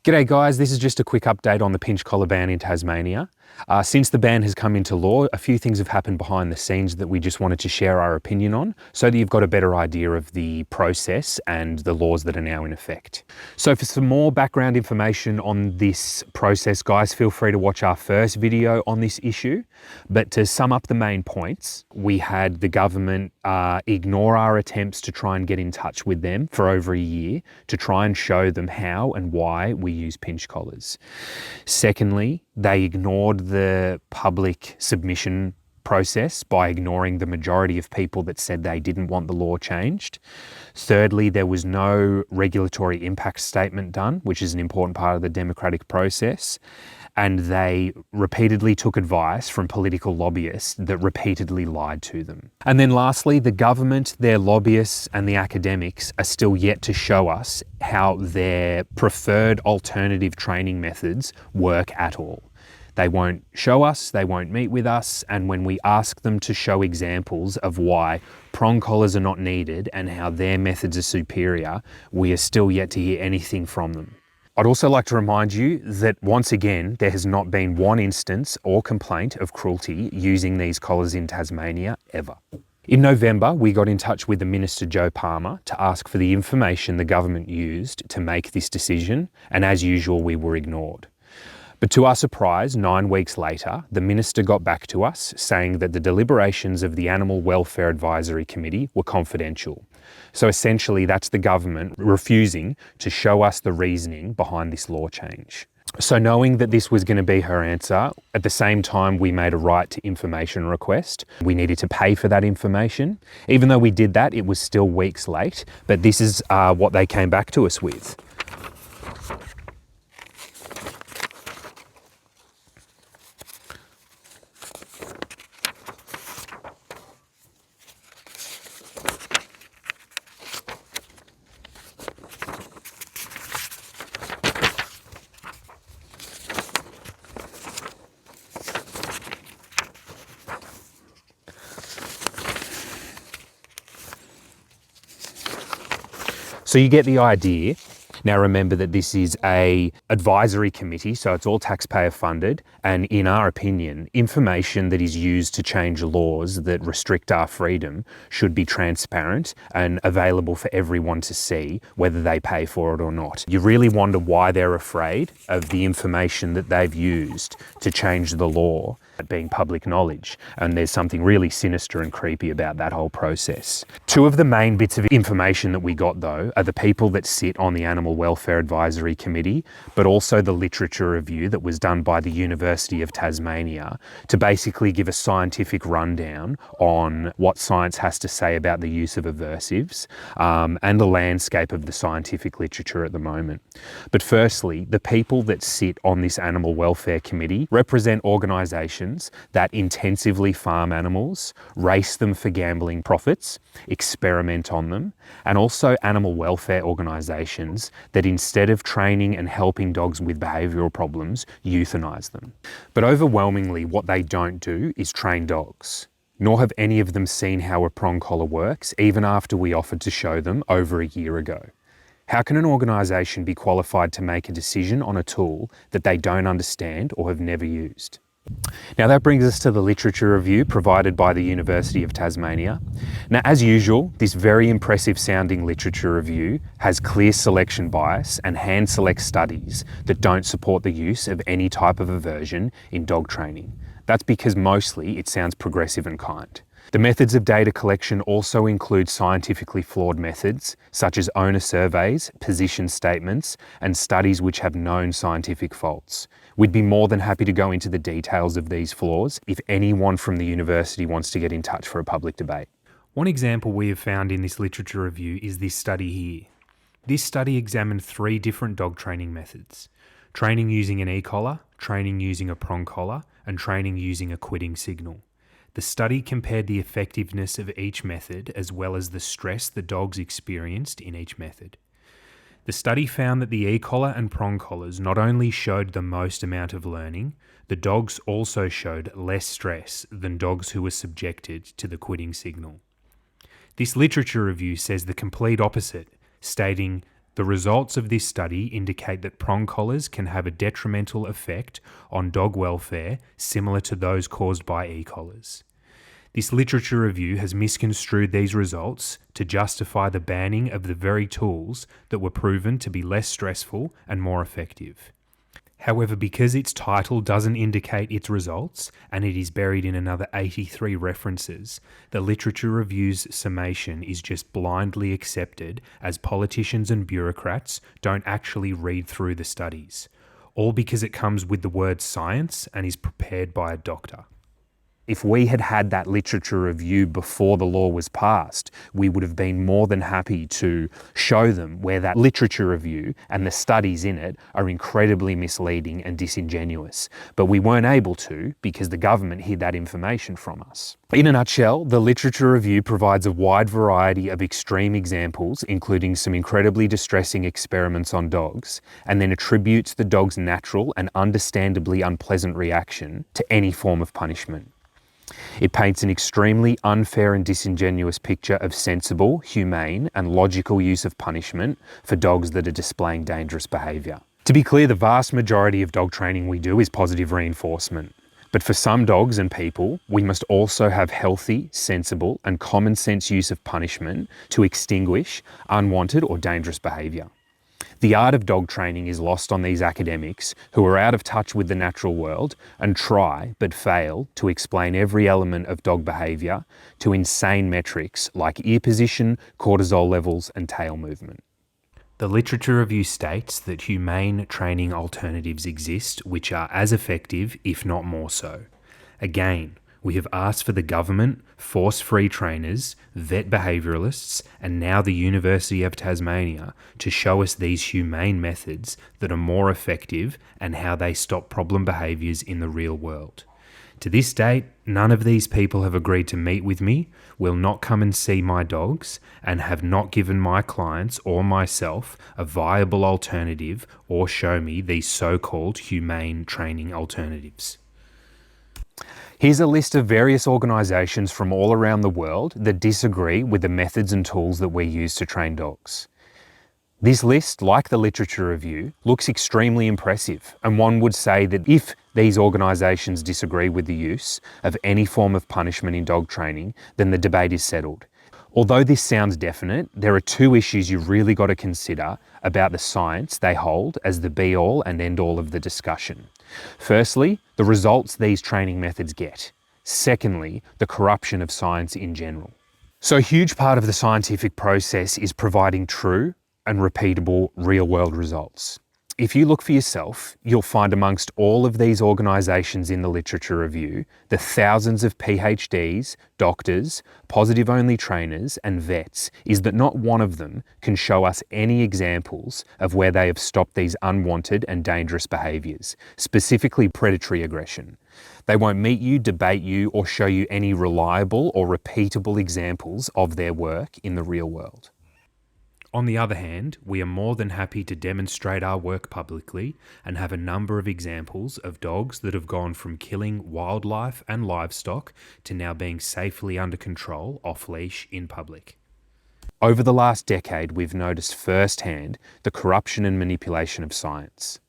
G'day guys, this is just a quick update on the pinch collar ban in Tasmania. Since the ban has come into law, a few things have happened behind the scenes that we just wanted to share our opinion on so that you've got a better idea of the process and the laws that are now in effect. So for some more background information on this process, guys, feel free to watch our first video on this issue. But to sum up the main points, we had the government ignore our attempts to try and get in touch with them for over a year to try and show them how and why we use pinch collars. Secondly, they ignored the public submission process by ignoring the majority of people that said they didn't want the law changed. Thirdly, there was no regulatory impact statement done, which is an important part of the democratic process. And they repeatedly took advice from political lobbyists that repeatedly lied to them. And then lastly, the government, their lobbyists and the academics are still yet to show us how their preferred alternative training methods work at all. They won't show us, they won't meet with us, and when we ask them to show examples of why prong collars are not needed and how their methods are superior, we are still yet to hear anything from them. I'd also like to remind you that once again, there has not been one instance or complaint of cruelty using these collars in Tasmania ever. In November, we got in touch with the Minister Joe Palmer to ask for the information the government used to make this decision, and as usual, we were ignored. But to our surprise, 9 weeks later, the Minister got back to us saying that the deliberations of the Animal Welfare Advisory Committee were confidential. So essentially, that's the government refusing to show us the reasoning behind this law change. So knowing that this was going to be her answer, at the same time we made a right to information request. We needed to pay for that information. Even though we did that, it was still weeks late, but this is what they came back to us with. So you get the idea. Now remember that this is an advisory committee, so it's all taxpayer funded, and in our opinion, information that is used to change laws that restrict our freedom should be transparent and available for everyone to see, whether they pay for it or not. You really wonder why they're afraid of the information that they've used to change the law being public knowledge, and there's something really sinister and creepy about that whole process. Two of the main bits of information that we got though are the people that sit on the Animal Welfare Advisory Committee, but also the literature review that was done by the University of Tasmania to basically give a scientific rundown on what science has to say about the use of aversives and the landscape of the scientific literature at the moment. But firstly, the people that sit on this Animal Welfare Committee represent organisations that intensively farm animals, race them for gambling profits, experiment on them, and also animal welfare organisations that instead of training and helping dogs with behavioural problems, euthanise them. But overwhelmingly, what they don't do is train dogs. Nor have any of them seen how a prong collar works, even after we offered to show them over a year ago. How can an organisation be qualified to make a decision on a tool that they don't understand or have never used? Now that brings us to the literature review provided by the University of Tasmania. Now, as usual, this very impressive sounding literature review has clear selection bias and hand select studies that don't support the use of any type of aversion in dog training. That's because mostly it sounds progressive and kind. The methods of data collection also include scientifically flawed methods, such as owner surveys, position statements, and studies which have known scientific faults. We'd be more than happy to go into the details of these flaws if anyone from the university wants to get in touch for a public debate. One example we have found in this literature review is this study here. This study examined 3 different dog training methods: training using an e-collar, training using a prong collar, and training using a quitting signal. The study compared the effectiveness of each method as well as the stress the dogs experienced in each method. The study found that the e-collar and prong collars not only showed the most amount of learning, the dogs also showed less stress than dogs who were subjected to the quitting signal. This literature review says the complete opposite, stating The results of this study indicate that prong collars can have a detrimental effect on dog welfare similar to those caused by e-collars. This literature review has misconstrued these results to justify the banning of the very tools that were proven to be less stressful and more effective. However, because its title doesn't indicate its results and it is buried in another 83 references, the literature review's summation is just blindly accepted as politicians and bureaucrats don't actually read through the studies, all because it comes with the word science and is prepared by a doctor. If we had had that literature review before the law was passed, we would have been more than happy to show them where that literature review and the studies in it are incredibly misleading and disingenuous. But we weren't able to because the government hid that information from us. In a nutshell, the literature review provides a wide variety of extreme examples, including some incredibly distressing experiments on dogs, and then attributes the dog's natural and understandably unpleasant reaction to any form of punishment. It paints an extremely unfair and disingenuous picture of sensible, humane and logical use of punishment for dogs that are displaying dangerous behaviour. To be clear, the vast majority of dog training we do is positive reinforcement. But for some dogs and people, we must also have healthy, sensible and common sense use of punishment to extinguish unwanted or dangerous behaviour. The art of dog training is lost on these academics who are out of touch with the natural world and try, but fail, to explain every element of dog behaviour to insane metrics like ear position, cortisol levels and tail movement. The literature review states that humane training alternatives exist which are as effective, if not more so. Again, we have asked for the government, force-free trainers, vet behaviouralists, and now the University of Tasmania to show us these humane methods that are more effective and how they stop problem behaviours in the real world. To this date, none of these people have agreed to meet with me, will not come and see my dogs, and have not given my clients or myself a viable alternative or show me these so-called humane training alternatives. Here's a list of various organisations from all around the world that disagree with the methods and tools that we use to train dogs. This list, like the literature review, looks extremely impressive, and one would say that if these organisations disagree with the use of any form of punishment in dog training, then the debate is settled. Although this sounds definite, there are two issues you've really got to consider about the science they hold as the be-all and end-all of the discussion. Firstly, the results these training methods get. Secondly, the corruption of science in general. So a huge part of the scientific process is providing true and repeatable real-world results. If you look for yourself, you'll find amongst all of these organisations in the literature review, the thousands of PhDs, doctors, positive-only trainers and vets, is that not one of them can show us any examples of where they have stopped these unwanted and dangerous behaviours, specifically predatory aggression. They won't meet you, debate you, or show you any reliable or repeatable examples of their work in the real world. On the other hand, we are more than happy to demonstrate our work publicly and have a number of examples of dogs that have gone from killing wildlife and livestock to now being safely under control off-leash in public. Over the last decade, we've noticed firsthand the corruption and manipulation of science.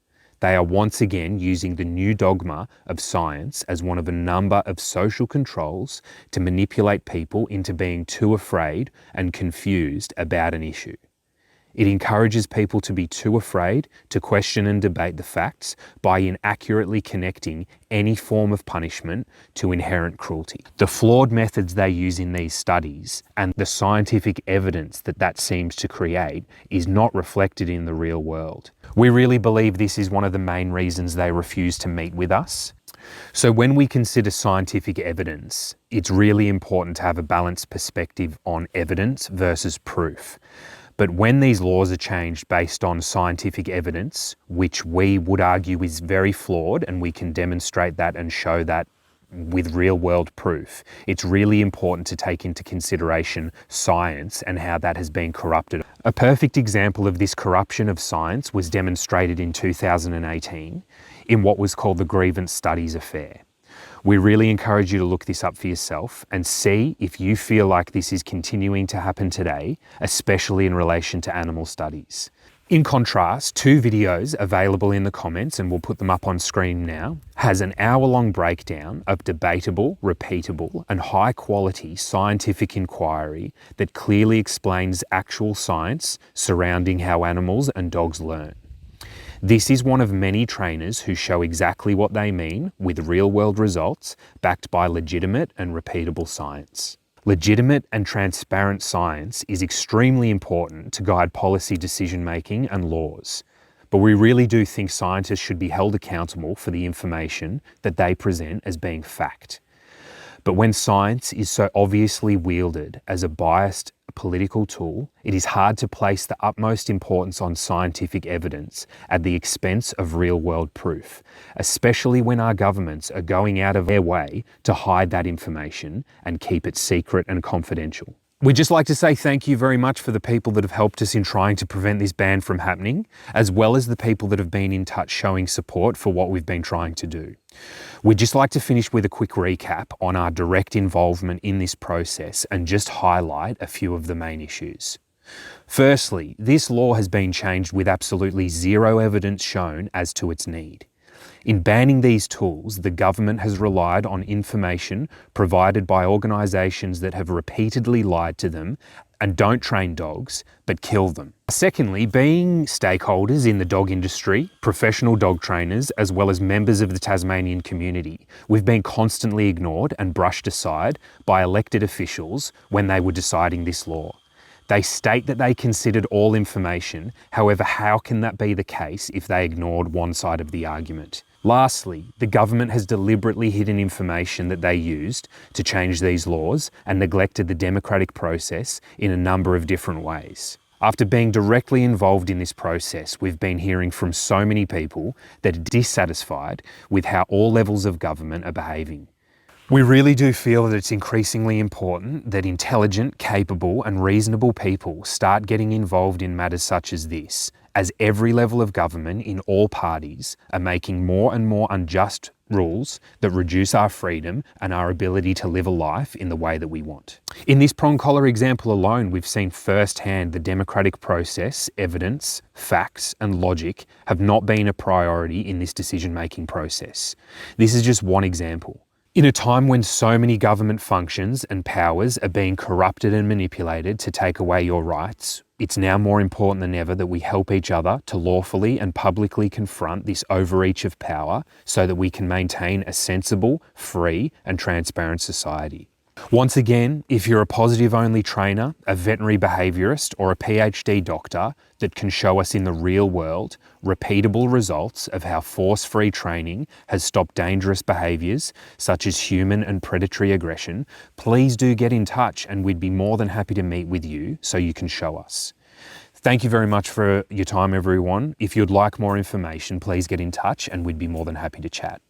They are once again using the new dogma of science as one of a number of social controls to manipulate people into being too afraid and confused about an issue. It encourages people to be too afraid to question and debate the facts by inaccurately connecting any form of punishment to inherent cruelty. The flawed methods they use in these studies and the scientific evidence that seems to create is not reflected in the real world. We really believe this is one of the main reasons they refuse to meet with us. So when we consider scientific evidence, it's really important to have a balanced perspective on evidence versus proof. But when these laws are changed based on scientific evidence, which we would argue is very flawed, and we can demonstrate that and show that with real-world proof, it's really important to take into consideration science and how that has been corrupted. A perfect example of this corruption of science was demonstrated in 2018 in what was called the Grievance Studies Affair. We really encourage you to look this up for yourself and see if you feel like this is continuing to happen today, especially in relation to animal studies. In contrast, two videos available in the comments, and we'll put them up on screen now, has an hour-long breakdown of debatable, repeatable, and high-quality scientific inquiry that clearly explains actual science surrounding how animals and dogs learn. This is one of many trainers who show exactly what they mean with real-world results backed by legitimate and repeatable science. Legitimate and transparent science is extremely important to guide policy decision-making and laws, but we really do think scientists should be held accountable for the information that they present as being fact. But when science is so obviously wielded as a biased political tool, it is hard to place the utmost importance on scientific evidence at the expense of real-world proof, especially when our governments are going out of their way to hide that information and keep it secret and confidential. We'd just like to say thank you very much for the people that have helped us in trying to prevent this ban from happening, as well as the people that have been in touch showing support for what we've been trying to do. We'd just like to finish with a quick recap on our direct involvement in this process and just highlight a few of the main issues. Firstly, this law has been changed with absolutely zero evidence shown as to its need. In banning these tools, the government has relied on information provided by organisations that have repeatedly lied to them and don't train dogs, but kill them. Secondly, being stakeholders in the dog industry, professional dog trainers, as well as members of the Tasmanian community, we've been constantly ignored and brushed aside by elected officials when they were deciding this law. They state that they considered all information, however, how can that be the case if they ignored one side of the argument? Lastly, the government has deliberately hidden information that they used to change these laws and neglected the democratic process in a number of different ways. After being directly involved in this process, we've been hearing from so many people that are dissatisfied with how all levels of government are behaving. We really do feel that it's increasingly important that intelligent, capable and reasonable people start getting involved in matters such as this, as every level of government in all parties are making more and more unjust rules that reduce our freedom and our ability to live a life in the way that we want. In this prong collar example alone, we've seen firsthand the democratic process, evidence, facts and logic have not been a priority in this decision-making process. This is just one example. In a time when so many government functions and powers are being corrupted and manipulated to take away your rights, it's now more important than ever that we help each other to lawfully and publicly confront this overreach of power so that we can maintain a sensible, free and transparent society. Once again, if you're a positive-only trainer, a veterinary behaviourist or a PhD doctor that can show us in the real world repeatable results of how force-free training has stopped dangerous behaviours such as human and predatory aggression, please do get in touch and we'd be more than happy to meet with you so you can show us. Thank you very much for your time, everyone. If you'd like more information, please get in touch and we'd be more than happy to chat.